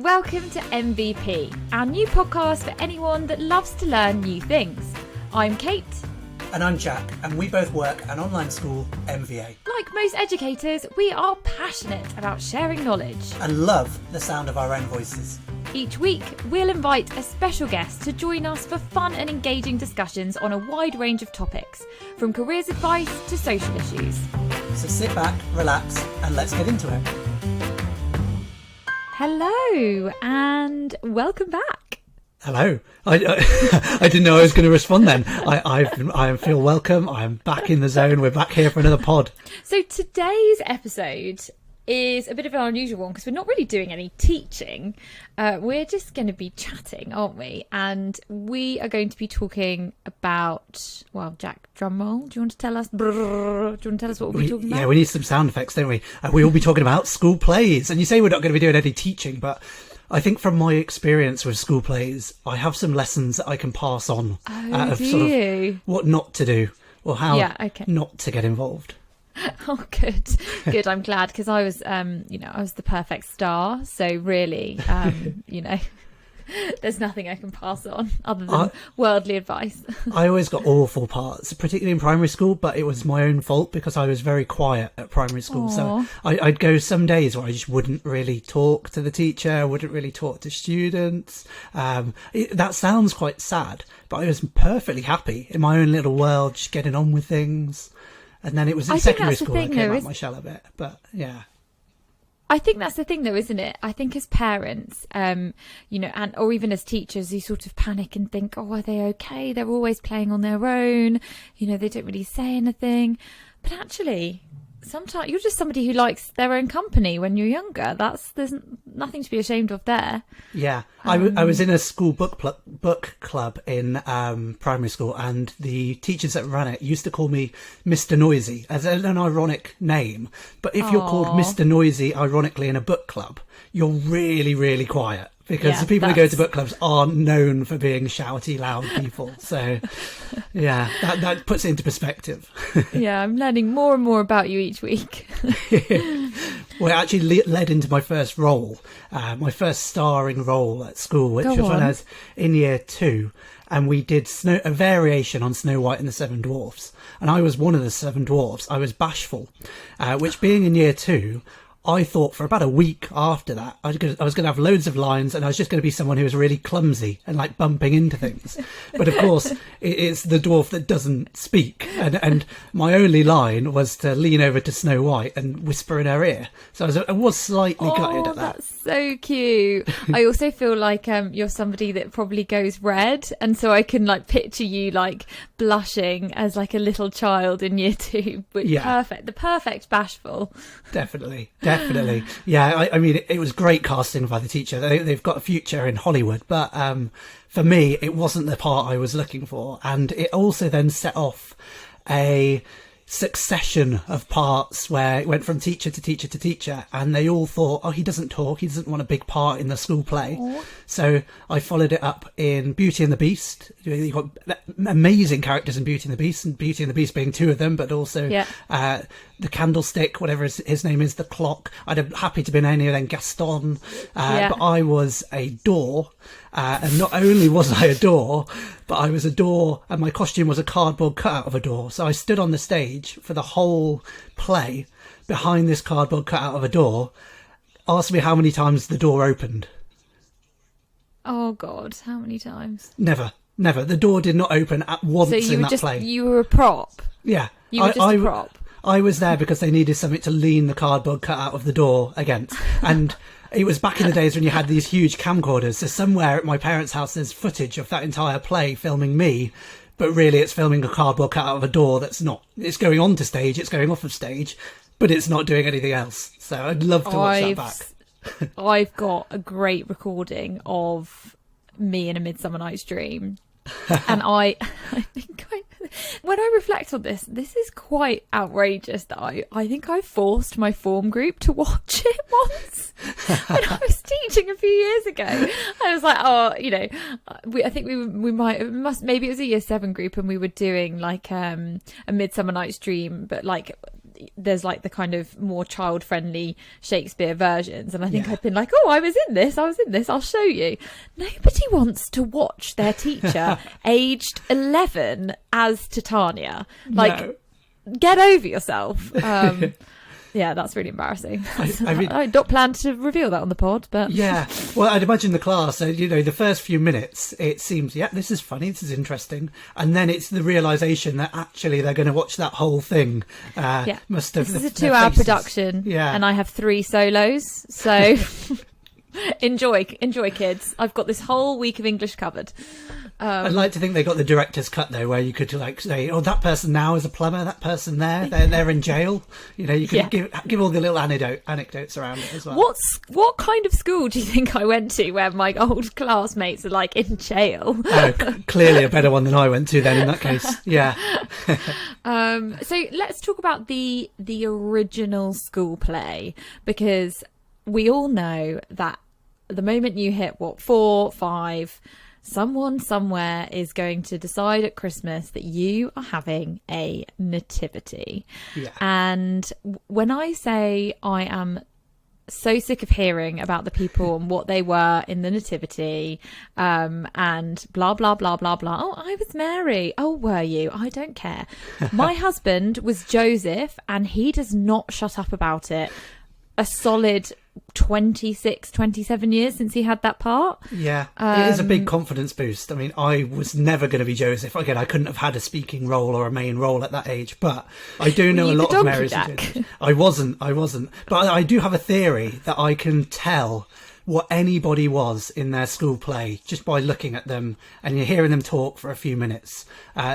Welcome to MVP, our new podcast for anyone that loves to learn new things. I'm Kate. And I'm Jack, and we both work at an online school, MVA. Like most educators, we are passionate about sharing knowledge. And love the sound of our own voices. Each week, we'll invite a special guest to join us for fun and engaging discussions on a wide range of topics, from careers advice to social issues. So sit back, relax, and let's get into it. Hello, and welcome back. Hello. I didn't know I was going to respond then. I feel welcome. I'm back in the zone. We're back here for another pod. So today's episode is a bit of an unusual one because we're not really doing any teaching. We're just going to be chatting, aren't we? And we are going to be talking about, well, Jack, drum roll. Do you want to tell us? Do you want to tell us what we'll be talking about? Yeah, we need some sound effects, don't we? We will be talking about school plays. And you say we're not going to be doing any teaching, but I think from my experience with school plays, I have some lessons that I can pass on of sort of what not to do or how not to get involved. Oh, good. I'm glad because I was, I was the perfect star. So really, there's nothing I can pass on other than worldly advice. I always got awful parts, particularly in primary school, but it was my own fault because I was very quiet at primary school. Aww. So I'd go some days where I just wouldn't really talk to the teacher, wouldn't really talk to students. That sounds quite sad, but I was perfectly happy in my own little world, just getting on with things. And then it was in secondary school I came out my shell a bit, but yeah. I think that's the thing though, isn't it? I think as parents, or even as teachers, you sort of panic and think, oh, are they okay? They're always playing on their own. They don't really say anything. But actually, sometimes you're just somebody who likes their own company when you're younger. There's nothing to be ashamed of there. Yeah, I was in a school book club in primary school, and the teachers that ran it used to call me Mr. Noisy as an ironic name. But if you're called Mr. Noisy ironically in a book club, you're really, really quiet. Because the people who go to book clubs are known for being shouty, loud people. So, yeah, that puts it into perspective. Yeah, I'm learning more and more about you each week. Well, it actually led into my first role, my first starring role at school, which was when I was in year 2. And we did a variation on Snow White and the Seven Dwarfs. And I was one of the Seven Dwarfs. I was bashful, which being in year 2... I thought for about a week after that, I was going to have loads of lines and I was just going to be someone who was really clumsy and like bumping into things. But of course, it's the dwarf that doesn't speak. And my only line was to lean over to Snow White and whisper in her ear. So I was slightly gutted at that. That's so cute. I also feel like you're somebody that probably goes red. And so I can like picture you like blushing as like a little child in year 2. But perfect. The perfect bashful. Definitely. Yeah, I mean, it was great casting by the teacher. They've got a future in Hollywood, but for me, it wasn't the part I was looking for. And it also then set off a succession of parts where it went from teacher to teacher to teacher, and they all thought, oh, he doesn't talk, he doesn't want a big part in the school play. Aww. So I followed it up in Beauty and the Beast. You've got amazing characters in Beauty and the Beast, and Beauty and the Beast being 2 of them, but also the Candlestick, whatever his name is, the Clock. I'd have happy to be in any of them, Gaston. But I was a door. And not only was I a door, but I was a door and my costume was a cardboard cutout of a door. So I stood on the stage for the whole play behind this cardboard cutout of a door. Ask me how many times the door opened. Oh, God, how many times? Never. The door did not open at once in that play. You were a prop? Yeah. You were just a prop? I was there because they needed something to lean the cardboard cutout of the door against. And it was back in the days when you had these huge camcorders. So somewhere at my parents' house, there's footage of that entire play filming me. But really, it's filming a cardboard cutout of a door that's not... It's going on to stage, it's going off of stage, but it's not doing anything else. So I'd love to watch that back. I've got a great recording of me in A Midsummer Night's Dream. And I think when I reflect on this is quite outrageous that I think I forced my form group to watch it once when I was teaching a few years ago. I was like, I think maybe it was a year 7 group and we were doing like a Midsummer Night's Dream, but like there's like the kind of more child friendly Shakespeare versions, and I think Yeah. I've been like, oh, I was in this, I'll show you. Nobody wants to watch their teacher aged 11 as Titania. Like, No. get over yourself. Yeah, that's really embarrassing. I mean, I not planned to reveal that on the pod, but yeah. Well, I'd imagine the class, the first few minutes, it seems, yeah, this is funny, this is interesting. And then it's the realisation that actually they're going to watch that whole thing. yeah, Must have this is a their 2-hour faces. production, Yeah. and I have 3 solos, so enjoy, kids. I've got this whole week of English covered. I'd like to think they got the director's cut though, where you could like say, "Oh, that person now is a plumber. That person they're in jail." You could give all the little anecdotes around it as well. What kind of school do you think I went to where my old classmates are like in jail? Oh, clearly a better one than I went to then. In that case, yeah. So let's talk about the original school play, because we all know that the moment you hit 4, 5. Someone somewhere is going to decide at Christmas that you are having a nativity. Yeah. And when I say I am so sick of hearing about the people and what they were in the nativity, and blah, blah, blah, blah, blah. Oh, I was Mary. Oh, were you? I don't care. My husband was Joseph, and he does not shut up about it. A solid 26, 27 years since he had that part. Yeah, it is a big confidence boost. I mean, I was never going to be Joseph. Again, I couldn't have had a speaking role or a main role at that age, but I do know a lot of Marys and Josephs. I wasn't. But I do have a theory that I can tell what anybody was in their school play just by looking at them and you're hearing them talk for a few minutes.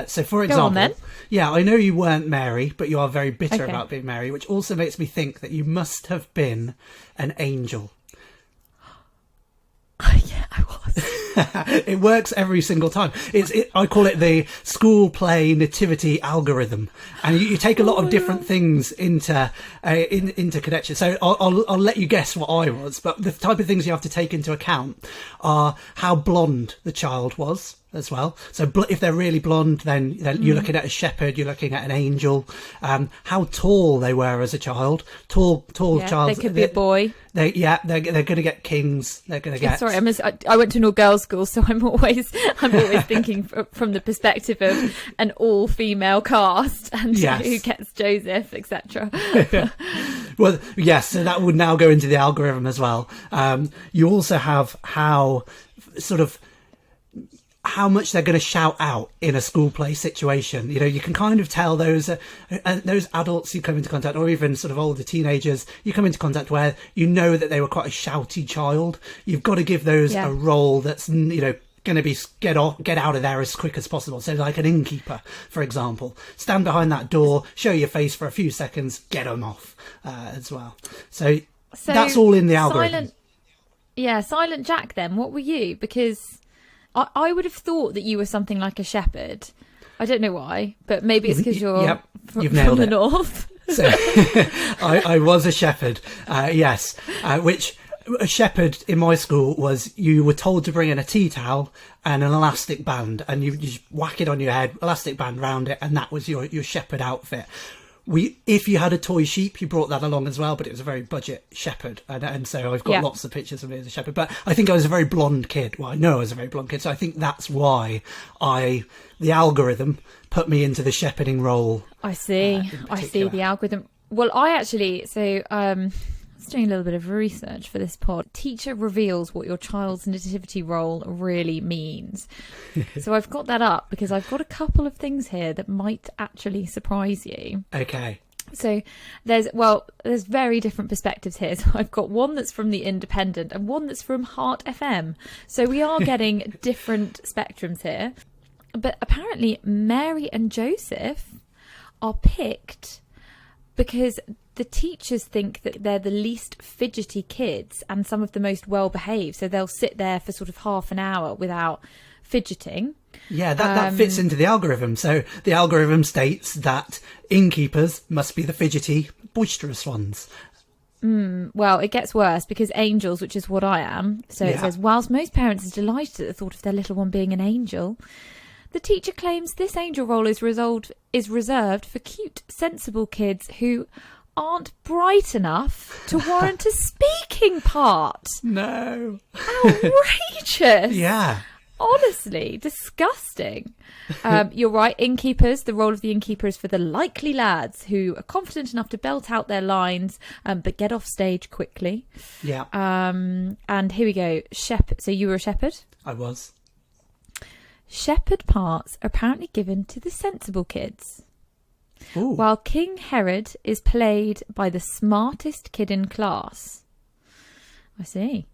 So, for example, Go on, then. Yeah, I know you weren't Mary, but you are very bitter Okay. about being Mary, which also makes me think that you must have been an angel. Yeah, I was. It works every single time. I call it the school play nativity algorithm, and you take a lot of different things into connection. So I'll let you guess what I was, but the type of things you have to take into account are how blonde the child was as well. So if they're really blonde, then you're looking at a shepherd, you're looking at an angel. How tall they were as a child. Tall Yeah, child. they could be a boy. They're going to get kings. They're going to get. Sorry, I went to an all-girls school, so I'm always thinking from the perspective of an all-female cast and Yes. who gets Joseph, etc. Well, yes, so that would now go into the algorithm as well. You also have how much they're going to shout out in a school play situation. You can kind of tell those adults you come into contact, or even sort of older teenagers you come into contact where you know that they were quite a shouty child. You've got to give those a role that's going to be get out of there as quick as possible. So like an innkeeper, for example, stand behind that door, show your face for a few seconds, get them off as well. So that's all in the algorithm. Silent Jack then, what were you? Because I would have thought that you were something like a shepherd. I don't know why, but maybe it's because you're you've nailed from the it. north. So I was a shepherd, yes, which a shepherd in my school was you were told to bring in a tea towel and an elastic band, and you just whack it on your head, elastic band round it, and that was your shepherd outfit. If you had a toy sheep, you brought that along as well, but it was a very budget shepherd, and so I've got lots of pictures of me as a shepherd. But I think I was a very blonde kid. Well, I know I was a very blonde kid, so I think that's why the algorithm put me into the shepherding role. I see the algorithm. Well, I was doing a little bit of research for this pod. Teacher reveals what your child's nativity role really means. So I've got that up because I've got a couple of things here that might actually surprise you. Okay. So there's very different perspectives here. So I've got one that's from the Independent and one that's from Heart FM. So we are getting different spectrums here. But apparently Mary and Joseph are picked because the teachers think that they're the least fidgety kids and some of the most well-behaved. So they'll sit there for sort of half an hour without fidgeting. Yeah, that fits into the algorithm. So the algorithm states that innkeepers must be the fidgety, boisterous ones. Well, it gets worse because angels, which is what I am. So it says, whilst most parents are delighted at the thought of their little one being an angel, The teacher claims this angel role is reserved for cute, sensible kids who aren't bright enough to warrant a speaking part. No. Outrageous. Yeah. Honestly, disgusting. You're right. Innkeepers, the role of the innkeeper is for the likely lads who are confident enough to belt out their lines, but get off stage quickly. Yeah. And here we go. Shepherd. So you were a shepherd? I was. Shepherd parts are apparently given to the sensible kids. Ooh. While King Herod is played by the smartest kid in class. I see.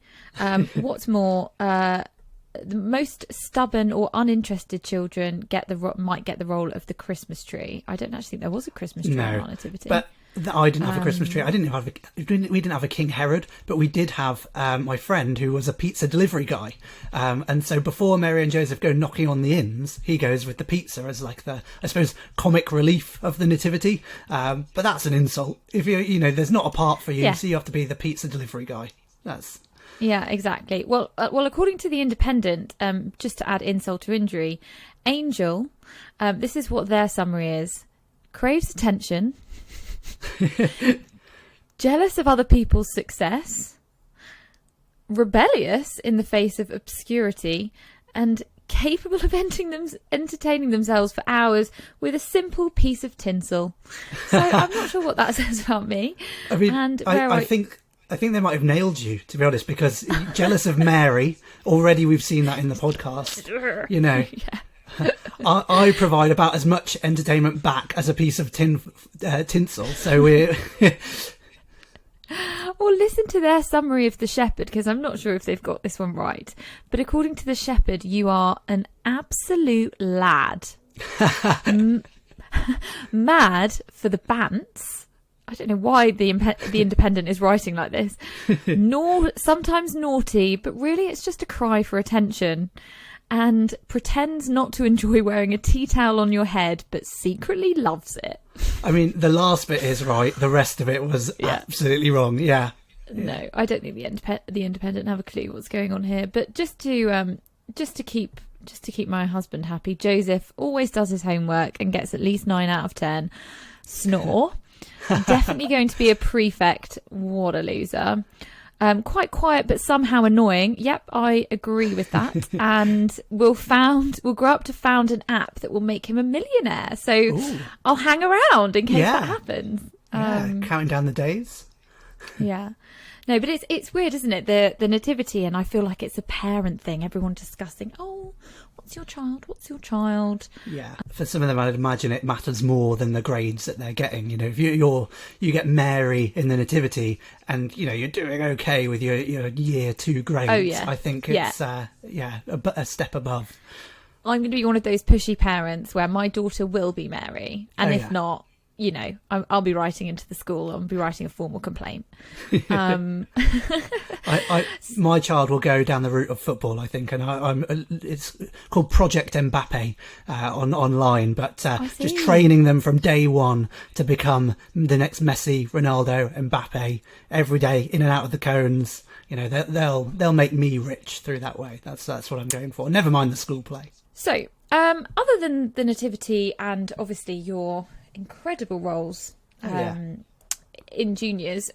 What's more, the most stubborn or uninterested children might get the role of the Christmas tree. I don't actually think there was a Christmas tree in our Nativity. But I didn't have a Christmas tree. We didn't have a King Herod, but we did have my friend who was a pizza delivery guy. And so before Mary and Joseph go knocking on the inns, he goes with the pizza as like the, I suppose, comic relief of the Nativity. But that's an insult. If there's not a part for you, so you have to be the pizza delivery guy. Yeah, exactly. Well, according to The Independent, just to add insult to injury, Angel, this is what their summary is: craves attention, jealous of other people's success, rebellious in the face of obscurity, and capable of entertaining themselves for hours with a simple piece of tinsel. So I'm not sure what that says about me. I mean, I think they might have nailed you, to be honest, because jealous of Mary, already we've seen that in the podcast. Yeah. I provide about as much entertainment back as a piece of tinsel, so we're... Well, listen to their summary of the shepherd, because I'm not sure if they've got this one right. But according to the shepherd, you are an absolute lad. Mad for the bants. I don't know why the Independent is writing like this. Sometimes naughty, but really it's just a cry for attention. And pretends not to enjoy wearing a tea towel on your head, but secretly loves it. I mean, the last bit is right. The rest of it was absolutely wrong. Yeah. No, I don't think the Independent have a clue what's going on here. But just to keep my husband happy, Joseph always does his homework and gets at least 9 out of 10. Snore. Definitely going to be a prefect. What a loser. Quite quiet, but somehow annoying. Yep, I agree with that. And we'll grow up to found an app that will make him a millionaire. So ooh. I'll hang around in case that happens. Counting down the days. Yeah. No, but it's weird, isn't it? The nativity, and I feel like it's a parent thing. Everyone discussing, what's your child? What's your child? Yeah. For some of them, I'd imagine it matters more than the grades that they're getting. If you get Mary in the nativity, and you're doing okay with your year 2 grades. Oh yeah. I think it's a step above. I'm going to be one of those pushy parents where my daughter will be Mary, and if not, I'll be writing into the school. I'll be writing a formal complaint. My child will go down the route of football, I think, and it's called Project Mbappe online, but just training them from day one to become the next Messi, Ronaldo, Mbappe every day, in and out of the cones. They'll make me rich through that way. That's what I'm going for. Never mind the school play. So, other than the nativity and obviously your incredible roles in juniors,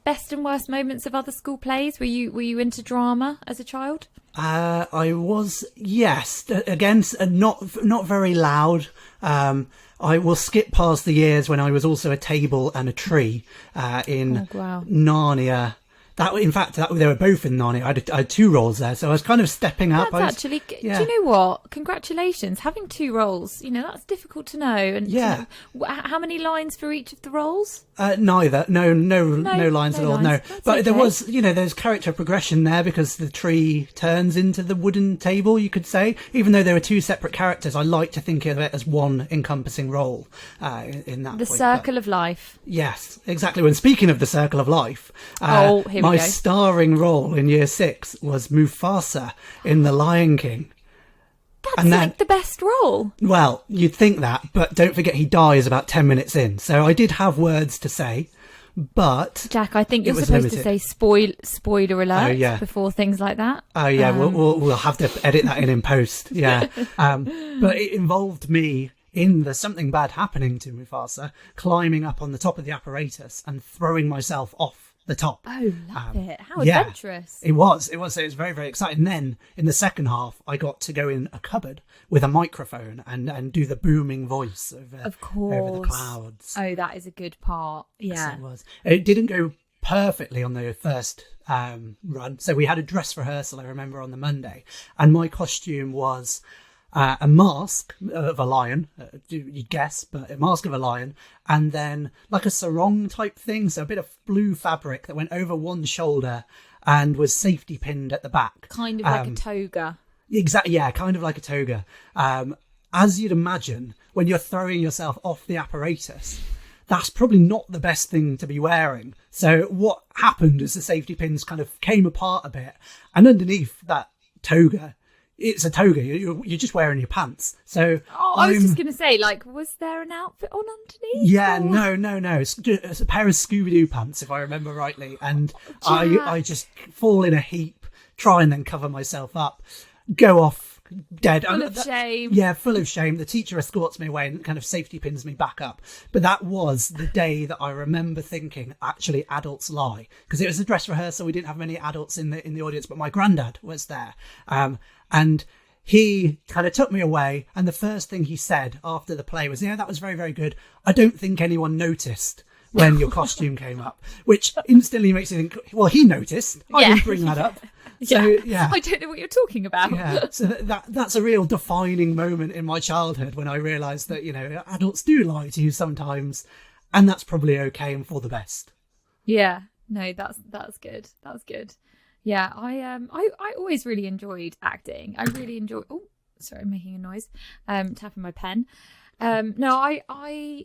best and worst moments of other school plays. Were you into drama as a child? I was, yes. Again, not very loud. I will skip past the years when I was also a table and a tree in Narnia. In fact, they were both in Narnia. I had 2 roles there, so I was kind of stepping up. Do you know what? Congratulations. Having 2 roles, that's difficult to know. And how many lines for each of the roles? Neither. No lines at all. No. But okay. There was, there's character progression there because the tree turns into the wooden table, you could say. Even though there were 2 separate characters, I like to think of it as one encompassing role in that. The circle of life. Yes, exactly. When speaking of the circle of life, my starring role in year 6 was Mufasa in The Lion King. That's the best role. Well, you'd think that, but don't forget he dies about 10 minutes in. So I did have words to say, but Jack, I think it you're was supposed to limited. say spoiler alert yeah. before things like that. Oh yeah, we'll have to edit that in post. Yeah, but it involved me in the something bad happening to Mufasa, climbing up on the top of the apparatus and throwing myself off the top. Oh, love it! How yeah, adventurous! It was very, very exciting. And then in the second half, I got to go in a cupboard with a microphone and do the booming voice of course, over the clouds. Oh, that is a good part. Yeah, yes, it was. It didn't go perfectly on the first run. So we had a dress rehearsal, I remember, on the Monday, and my costume was a mask of a lion, you guess, but a mask of a lion, and then like a sarong type thing, so a bit of blue fabric that went over one shoulder and was safety pinned at the back. Kind of like a toga. Exactly, yeah, kind of like a toga. As you'd imagine, when you're throwing yourself off the apparatus, that's probably not the best thing to be wearing. So what happened is the safety pins kind of came apart a bit, and underneath that toga, it's a toga. You're just wearing your pants. So I was just going to say, like, was there an outfit on underneath? Yeah, or? No. It's a pair of Scooby-Doo pants, if I remember rightly. And I just fall in a heap, try and then cover myself up, go off dead. Full of shame. Yeah, full of shame. The teacher escorts me away and kind of safety pins me back up. But that was the day that I remember thinking, actually, adults lie. Because it was a dress rehearsal. We didn't have many adults in the audience, but my granddad was there. And he kind of took me away. And the first thing he said after the play was, yeah, that was very, very good. I don't think anyone noticed when your costume came up, which instantly makes you think, well, he noticed. I didn't bring that up. So, yeah. I don't know what you're talking about. Yeah. So that's a real defining moment in my childhood when I realised that, you know, adults do lie to you sometimes, and that's probably okay and for the best. Yeah. No, that's good. That's good. Yeah, I always really enjoyed acting. I really enjoy. Oh, sorry, I'm making a noise. Tapping my pen. No, I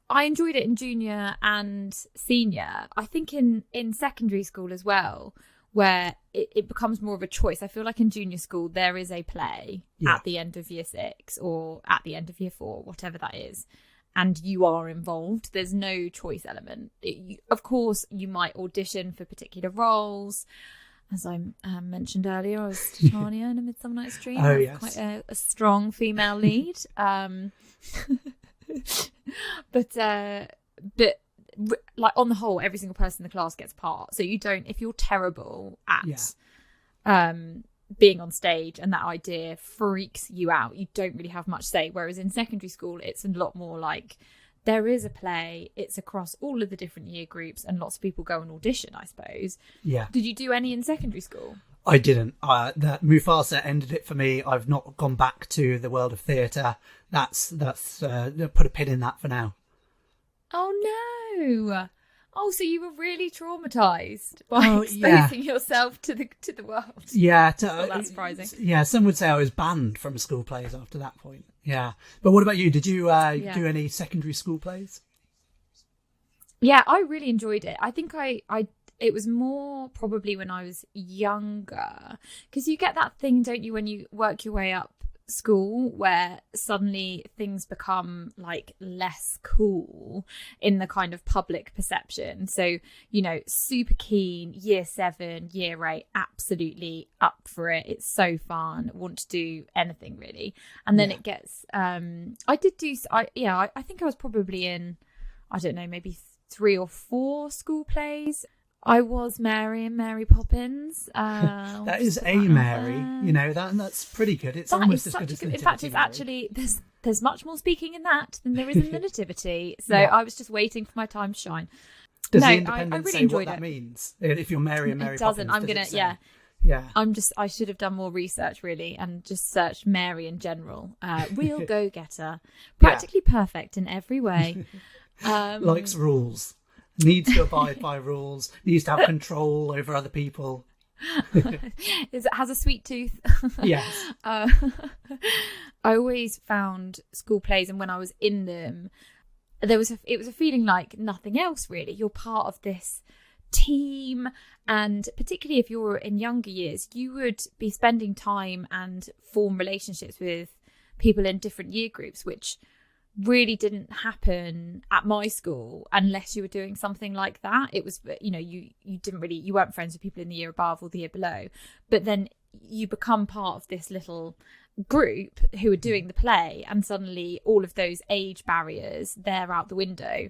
enjoyed it in junior and senior. I think in secondary school as well, where it becomes more of a choice. I feel like in junior school there is a play at the end of year 6 or at the end of year 4, whatever that is. And you are involved. There's no choice element. Of course, you might audition for particular roles. As I mentioned earlier, I was Titania in A Midsummer Night's Dream. Oh, yes. Quite a strong female lead. But like on the whole, every single person in the class gets part. So you don't, if you're terrible at being on stage and that idea freaks you out, you don't really have much say. Whereas in secondary school, it's a lot more like there is a play, it's across all of the different year groups, and lots of people go and audition, I suppose. Yeah. Did you do any in secondary school? I didn't. That Mufasa ended it for me. I've not gone back to the world of theatre. That's put a pin in that for now. Oh no. Oh, so you were really traumatised by exposing yourself to the world. Yeah. Well, that's surprising. Yeah, some would say I was banned from school plays after that point. Yeah. But what about you? Did you do any secondary school plays? Yeah, I really enjoyed it. I think it was more probably when I was younger, because you get that thing, don't you, when you work your way up school where suddenly things become like less cool in the kind of public perception. So, you know, super keen, year 7, year 8, absolutely up for it. It's so fun, want to do anything really. And then it gets I think I was probably in, I don't know, maybe 3 or 4 school plays. I was Mary and Mary Poppins. That is a Mary, you know, that's pretty good. It's almost as good as Nativity. In fact, it's actually, there's much more speaking in that than there is in the Nativity. So I was just waiting for my time to shine. Does the Independent I really say enjoyed what that means? If you're Mary and Mary it doesn't. Poppins, Yeah. I should have done more research really and just searched Mary in general. Real go-getter. Practically perfect in every way. Likes rules. Needs to abide by rules. Needs to have control over other people. Has a sweet tooth. Yes. I always found school plays, and when I was in them, it was a feeling like nothing else really. You're part of this team, and particularly if you're in younger years, you would be spending time and form relationships with people in different year groups, which really didn't happen at my school unless you were doing something like that. It was, you weren't friends with people in the year above or the year below, but then you become part of this little group who are doing the play, and suddenly all of those age barriers, they're out the window.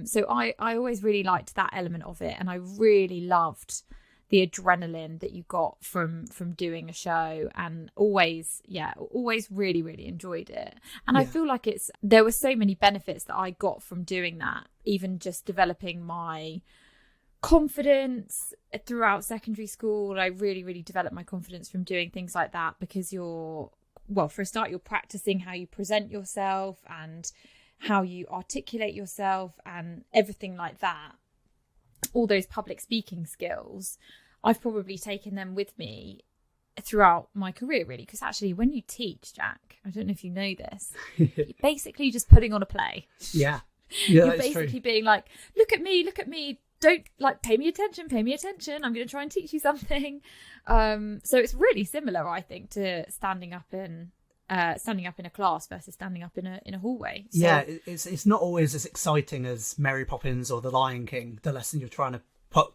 So I always really liked that element of it, and I really loved the adrenaline that you got from doing a show, and always really, really enjoyed it. And I feel like there were so many benefits that I got from doing that, even just developing my confidence throughout secondary school. I really, really developed my confidence from doing things like that, because for a start, you're practicing how you present yourself and how you articulate yourself and everything like that. All those public speaking skills, I've probably taken them with me throughout my career, really, because actually when you teach, Jack, I don't know if you know this, you're basically just putting on a play. Yeah, you're basically being like, look at me, don't pay me attention, I'm going to try and teach you something. So it's really similar, I think, to standing up in a class versus standing up in a hallway. So, yeah, it's not always as exciting as Mary Poppins or The Lion King, the lesson you're trying to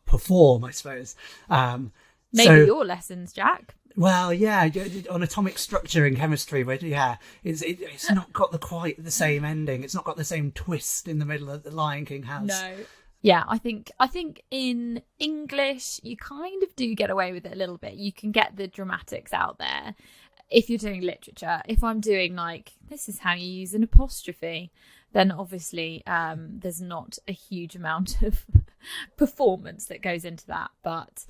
perform, I suppose. Maybe your lessons, Jack. Well, yeah, on atomic structure in chemistry, but it's not got quite the same ending. It's not got the same twist in the middle that The Lion King has. No. Yeah, I think in English you kind of do get away with it a little bit. You can get the dramatics out there. If you're doing literature, if I'm doing this is how you use an apostrophe, then obviously there's not a huge amount of performance that goes into that. But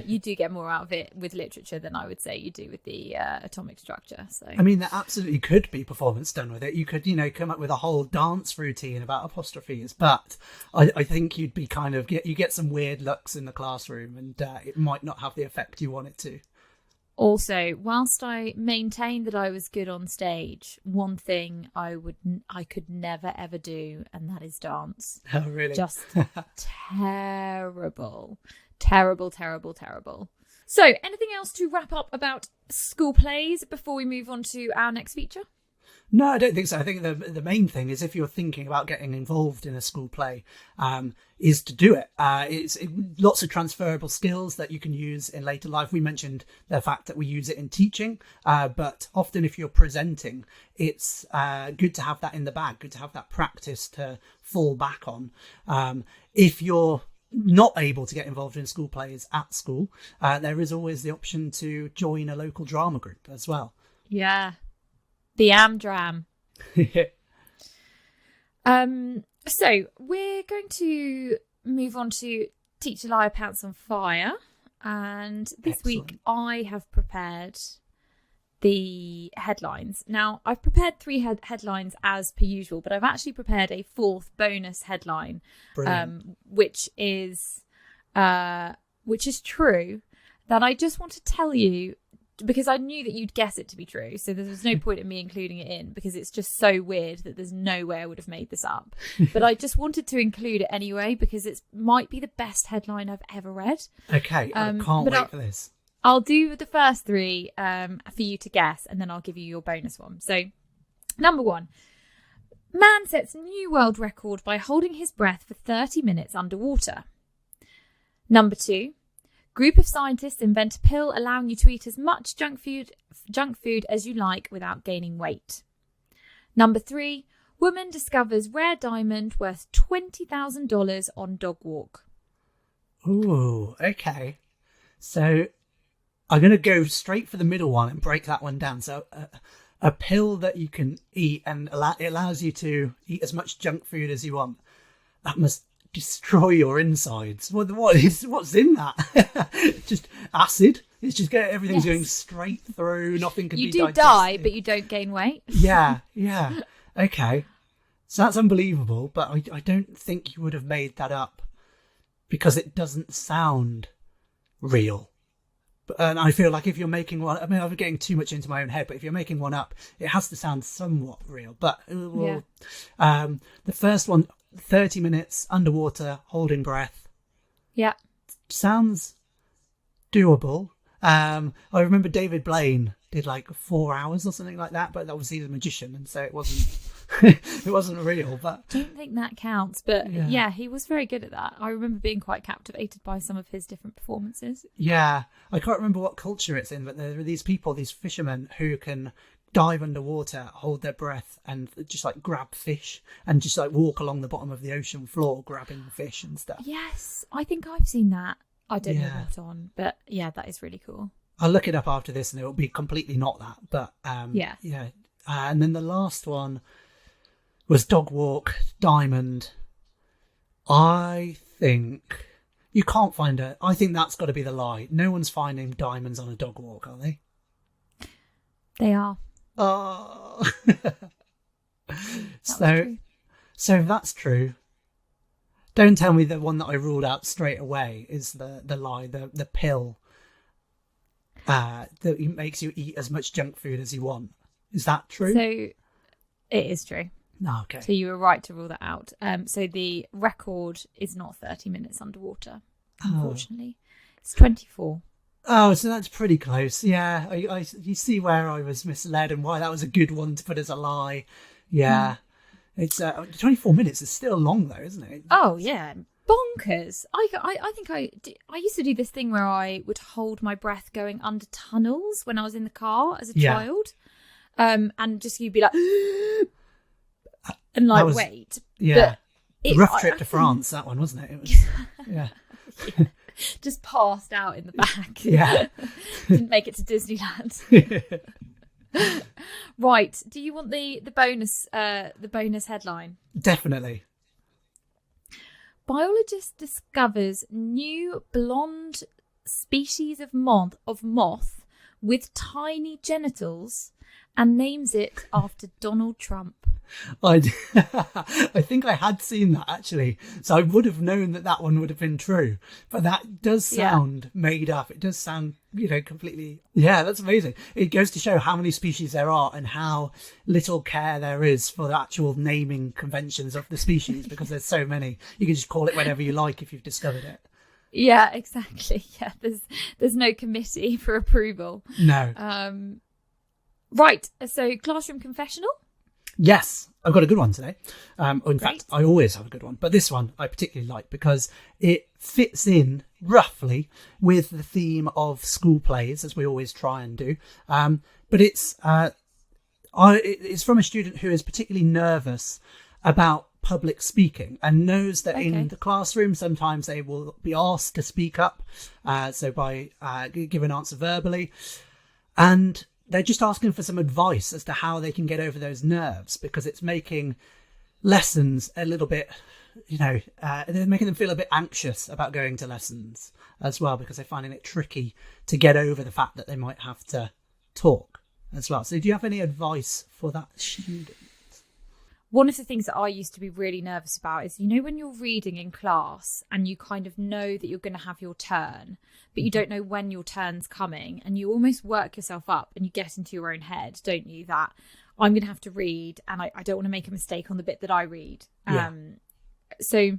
you do get more out of it with literature than I would say you do with the atomic structure. So I mean, there absolutely could be performance done with it. You could, come up with a whole dance routine about apostrophes, but I think you'd be you get some weird looks in the classroom, and it might not have the effect you want it to. Also, whilst I maintain that I was good on stage, one thing I could never ever do, and that is dance. Oh, really? Just terrible. Terrible. So, anything else to wrap up about school plays before we move on to our next feature? No, I don't think so. I think the main thing is, if you're thinking about getting involved in a school play, is to do it. It's lots of transferable skills that you can use in later life. We mentioned the fact that we use it in teaching, but often if you're presenting, it's good to have that in the bag, good to have that practice to fall back on. If you're not able to get involved in school plays at school, there is always the option to join a local drama group as well. Yeah. The Amdram. So we're going to move on to Teacher Liar Pants on Fire, and this week I have prepared the headlines. Now, I've prepared 3 headlines as per usual, but I've actually prepared a 4th bonus headline, which is true, that I just want to tell you, because I knew that you'd guess it to be true. So there was no point in me including it in, because it's just so weird that there's no way I would have made this up. But I just wanted to include it anyway, because it might be the best headline I've ever read. Okay, I can't wait for this. I'll do the first 3 for you to guess, and then I'll give you your bonus one. So, number 1. Man sets new world record by holding his breath for 30 minutes underwater. Number 2. Group of scientists invent a pill allowing you to eat as much junk food as you like without gaining weight. Number 3. Woman discovers rare diamond worth $20,000 on dog walk. Ooh, okay. So I'm going to go straight for the middle one and break that one down. So a pill that you can eat, and it allows you to eat as much junk food as you want. That must destroy your insides. What's in that? Just acid. It's just everything's going straight through. Nothing can be digested. You do die, but you don't gain weight. Yeah. Okay. So that's unbelievable, but I don't think you would have made that up, because it doesn't sound real. And I feel like if you're making one, I mean, I'm getting too much into my own head, but if you're making one up, it has to sound somewhat real. But the first one, 30 minutes underwater, holding breath. Yeah. Sounds doable. I remember David Blaine did 4 hours or something like that, but obviously he's a magician, and so it wasn't It wasn't real, but I don't think that counts. But Yeah. yeah, he was very good at that. I remember being quite captivated by some of his different performances. yeah, I can't remember what culture it's in, but there are these people, these fishermen who can dive underwater, hold their breath, and just like grab fish and just like walk along the bottom of the ocean floor grabbing fish and stuff. Yes, I think I've seen that. I don't know Yeah. what on, but yeah, that is really cool. I'll look it up after this, and it will be completely not that. But Yeah. yeah. And then the last one was Dog Walk Diamond. I think you can't find it. I think that's got to be the lie. No one's finding diamonds on a dog walk, are they? They are. Oh. Was true. So if that's true, don't tell me the one that I ruled out straight away is the lie, the pill that makes you eat as much junk food as you want. Is that true? So it is true. No, okay. So you were right to rule that out. So the record is not 30 minutes underwater, unfortunately. It's 24. Oh, so that's pretty close. Yeah, you see where I was misled and why that was a good one to put as a lie. Yeah. It's 24 minutes is still long though, isn't it? Oh yeah, bonkers. I think I used to do this thing where I would hold my breath going under tunnels when I was in the car as a child, and just you'd be like, and like wait. Yeah, but rough trip to France. That one wasn't it? It was, yeah. Just passed out in the back. Yeah. Didn't make it to Disneyland. Right. Do you want the bonus headline? Definitely. Biologist discovers new blonde species of moth with tiny genitals and names it after Donald Trump. I think I had seen that actually, so I would have known that one would have been true. But that does sound made up. It does sound, completely. Yeah, that's amazing. It goes to show how many species there are and how little care there is for the actual naming conventions of the species because there's so many. You can just call it whatever you like if you've discovered it. Yeah, exactly. Yeah, there's no committee for approval. No. Right. So classroom confessional. Yes, I've got a good one today. In Great. fact, I always have a good one, but this one I particularly like because it fits in roughly with the theme of school plays, as we always try and do. But it's from a student who is particularly nervous about public speaking and knows that in the classroom sometimes they will be asked to speak up, so by give an answer verbally, and they're just asking for some advice as to how they can get over those nerves because it's making lessons a little bit, they're making them feel a bit anxious about going to lessons as well because they're finding it tricky to get over the fact that they might have to talk as well. So do you have any advice for that student? One of the things that I used to be really nervous about is, when you're reading in class and you kind of know that you're going to have your turn, but you don't know when your turn's coming and you almost work yourself up and you get into your own head, don't you, that I'm going to have to read and I don't want to make a mistake on the bit that I read. So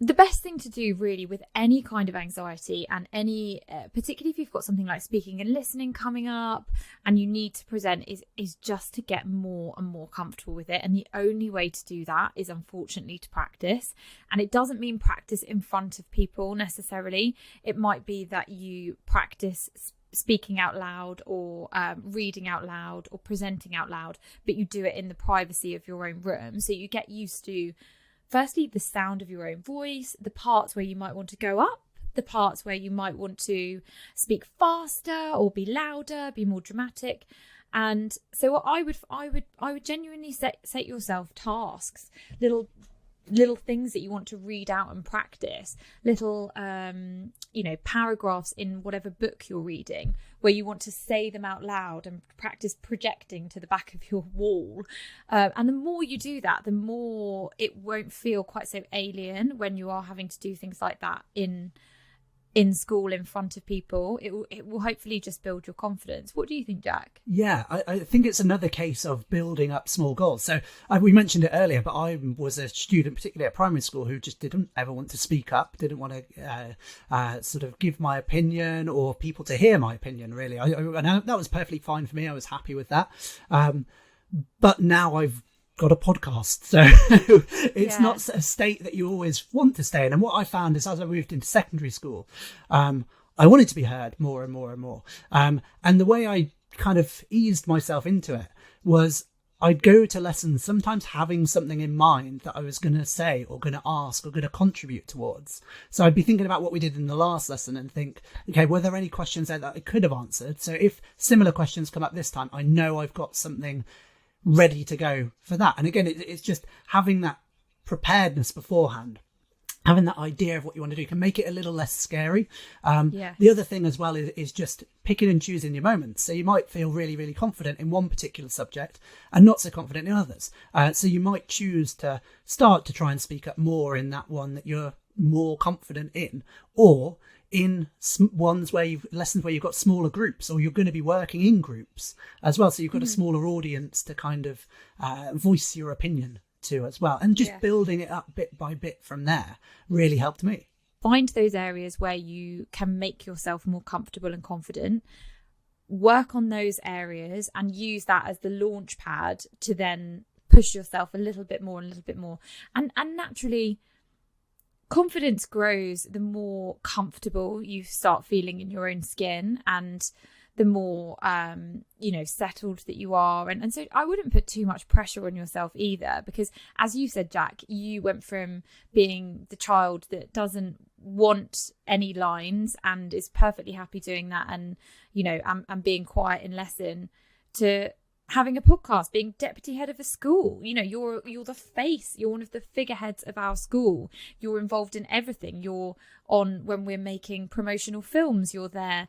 the best thing to do really with any kind of anxiety and any, particularly if you've got something like speaking and listening coming up and you need to present is just to get more and more comfortable with it. And the only way to do that is unfortunately to practice. And it doesn't mean practice in front of people necessarily. It might be that you practice speaking out loud or reading out loud or presenting out loud, but you do it in the privacy of your own room. So you get used to firstly, the sound of your own voice, the parts where you might want to go up, the parts where you might want to speak faster or be louder, be more dramatic. And so what I would genuinely set yourself tasks, little things that you want to read out and practice, little paragraphs in whatever book you're reading where you want to say them out loud and practice projecting to the back of your wall. And the more you do that, the more it won't feel quite so alien when you are having to do things like that in school in front of people. It will hopefully just build your confidence. What do you think, Jack? Yeah, I think it's another case of building up small goals. So we mentioned it earlier, but I was a student, particularly at primary school, who just didn't ever want to speak up, didn't want to sort of give my opinion or people to hear my opinion, really. And that was perfectly fine for me. I was happy with that. But now I've got a podcast, so it's not a state that you always want to stay in. And what I found is, as I moved into secondary school, I wanted to be heard more and more and more. And the way I kind of eased myself into it was I'd go to lessons sometimes having something in mind that I was going to say or going to ask or going to contribute towards. So I'd be thinking about what we did in the last lesson and think, okay, were there any questions there that I could have answered? So if similar questions come up this time, I know I've got something ready to go for that. And again, it's just having that preparedness beforehand. Having that idea of what you want to do can make it a little less scary. The other thing as well is just picking and choosing your moments. So you might feel really, really confident in one particular subject and not so confident in others. So you might choose to start to try and speak up more in that one that you're more confident in, or in lessons where you've got smaller groups, or you're going to be working in groups as well. So you've got a smaller audience to kind of voice your opinion to as well, and just building it up bit by bit from there really helped me. Find those areas where you can make yourself more comfortable and confident, work on those areas and use that as the launch pad to then push yourself a little bit more and naturally confidence grows the more comfortable you start feeling in your own skin, and the more settled that you are. And so I wouldn't put too much pressure on yourself either, because as you said, Jack, you went from being the child that doesn't want any lines and is perfectly happy doing that and being quiet in lesson, to having a podcast, being deputy head of a school. You're the face, you're one of the figureheads of our school, you're involved in everything. You're on when we're making promotional films, you're there,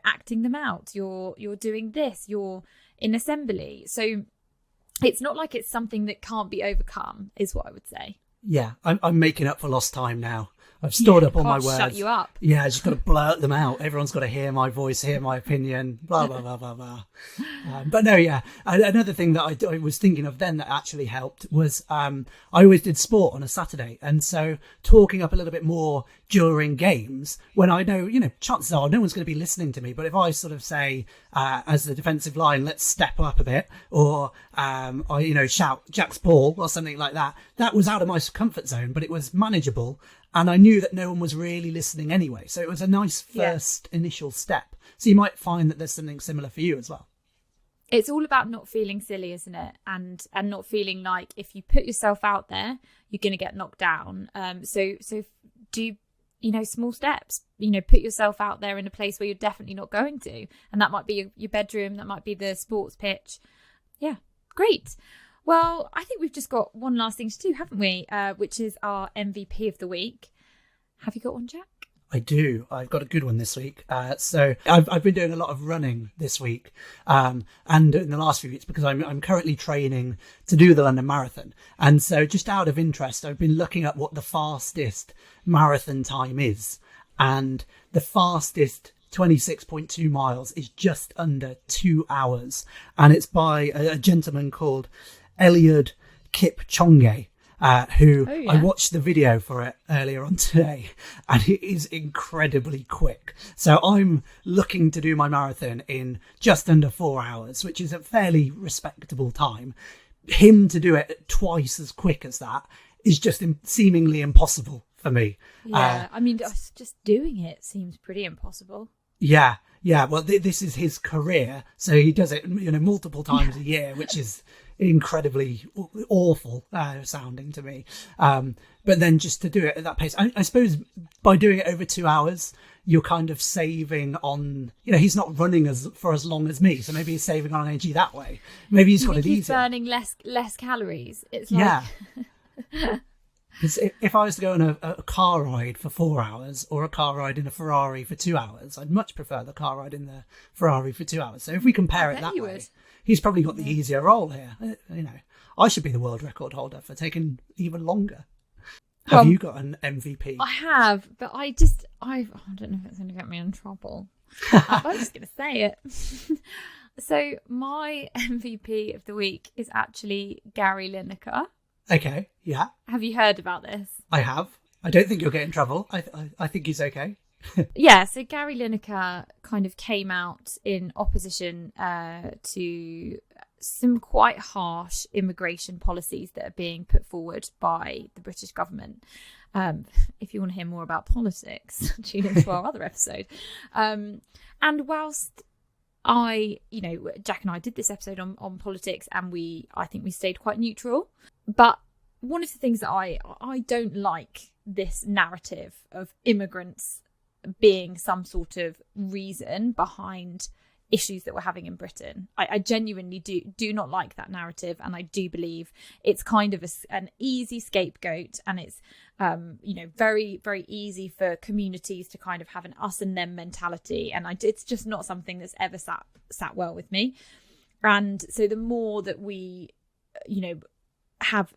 acting them out, you're doing this, you're in assembly. So it's not like it's something that can't be overcome, is what I would say. I'm making up for lost time now. I've stored up all my words. Shut you up. I just got to blurt them out. Everyone's got to hear my voice, hear my opinion, blah, blah, blah, blah, blah. But no, another thing that I was thinking of then that actually helped was I always did sport on a Saturday. And so talking up a little bit more during games, when I know, chances are no one's going to be listening to me. But if I sort of say, as the defensive line, let's step up a bit, or I shout Jack's ball or something like that, that was out of my comfort zone, but it was manageable. And I knew that no one was really listening anyway. So it was a nice first initial step. So you might find that there's something similar for you as well. It's all about not feeling silly, isn't it? And not feeling like if you put yourself out there, you're going to get knocked down. So do, small steps, put yourself out there in a place where you're definitely not going to. And that might be your bedroom. That might be the sports pitch. Yeah, great. Well, I think we've just got one last thing to do, haven't we? Which is our MVP of the week. Have you got one, Jack? I do. I've got a good one this week. So I've been doing a lot of running this week, and in the last few weeks, because I'm currently training to do the London Marathon. And so just out of interest, I've been looking at what the fastest marathon time is. And the fastest 26.2 miles is just under 2 hours. And it's by a gentleman called Eliud Kipchoge, who I watched the video for it earlier on today, and it is incredibly quick. So I'm looking to do my marathon in just under 4 hours, which is a fairly respectable time. Him to do it twice as quick as that is just seemingly impossible for me. Just doing it seems pretty impossible. Yeah. Well, this is his career, so he does it, multiple times a year, which is incredibly awful sounding to me. But then just to do it at that pace, I suppose by doing it over 2 hours, you're kind of saving on, he's not running for as long as me, so maybe he's saving on energy that way. Maybe he's got it easier. He's burning less calories. It's like... Yeah. If I was to go on a car ride for 4 hours or a car ride in a Ferrari for 2 hours, I'd much prefer the car ride in the Ferrari for 2 hours. So if we compare it that way, he's probably got the easier role here. I should be the world record holder for taking even longer. Have you got an MVP? I have, but I don't know if it's going to get me in trouble. I'm just going to say it. So my MVP of the week is actually Gary Lineker. Okay, yeah. Have you heard about this? I have. I don't think you'll get in trouble. I think he's okay. Yeah, so Gary Lineker kind of came out in opposition to some quite harsh immigration policies that are being put forward by the British government. If you want to hear more about politics, tune into our other episode. And whilst Jack and I did this episode on politics, and I think we stayed quite neutral. But one of the things that I don't like this narrative of immigrants being some sort of reason behind issues that we're having in Britain. I genuinely do not like that narrative, and I do believe it's kind of an easy scapegoat, and it's very, very easy for communities to kind of have an us and them mentality, and it's just not something that's ever sat well with me. And so the more that we have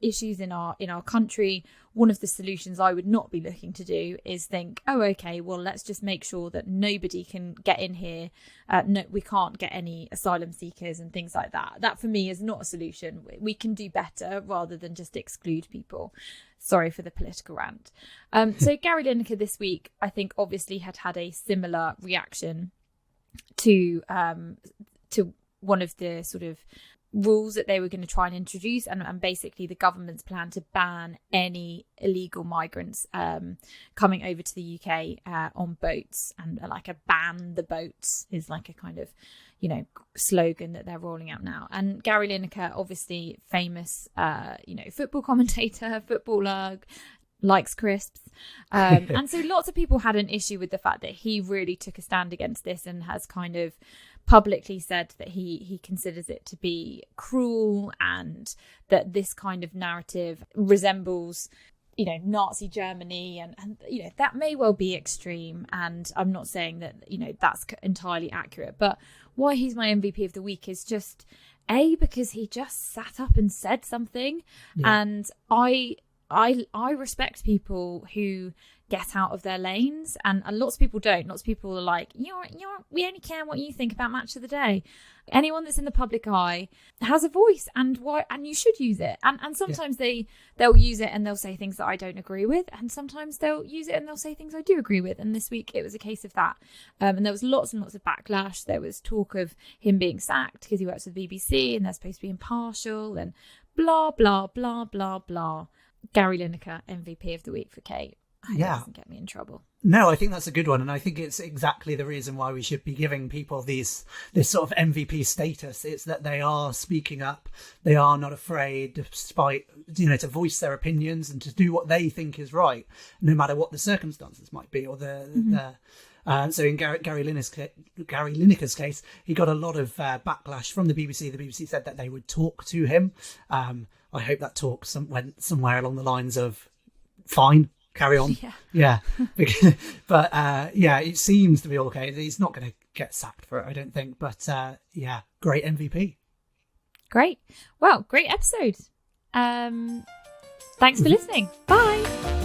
issues in our country, one of the solutions I would not be looking to do is think, oh, okay, well, let's just make sure that nobody can get in here. No, we can't get any asylum seekers and things like that. That for me is not a solution. We can do better rather than just exclude people. Sorry for the political rant. So Gary Lineker this week, I think, obviously had a similar reaction to one of the sort of rules that they were going to try and introduce, and basically the government's plan to ban any illegal migrants coming over to the UK on boats, and like a ban the boats is like a kind of slogan that they're rolling out now. And Gary Lineker, obviously famous football commentator, footballer, likes crisps, and so lots of people had an issue with the fact that he really took a stand against this and has kind of publicly said that he considers it to be cruel, and that this kind of narrative resembles Nazi Germany, and that may well be extreme, and I'm not saying that that's entirely accurate, but why he's my MVP of the week is just because he just sat up and said something. And I respect people who get out of their lanes, and lots of people don't. Lots of people are like, we only care what you think about match of the day. Anyone that's in the public eye has a voice, and you should use it. And sometimes they'll use it and they'll say things that I don't agree with, and sometimes they'll use it and they'll say things I do agree with. And this week it was a case of that. And there was lots and lots of backlash. There was talk of him being sacked because he works with the BBC and they're supposed to be impartial, and blah blah blah blah blah. Gary Lineker, MVP of the week for Kate. That doesn't get me in trouble. No, I think that's a good one, and I think it's exactly the reason why we should be giving people this sort of MVP status. It's that they are speaking up, they are not afraid, despite to voice their opinions and to do what they think is right, no matter what the circumstances might be or so in Gary Lineker's case, he got a lot of backlash from the BBC. The BBC said that they would talk to him. I hope that talk went somewhere along the lines of, fine, carry on. Yeah. But it seems to be okay. He's not going to get sacked for it, I don't think. But great MVP. Great. Well, great episode. Thanks for listening. Bye.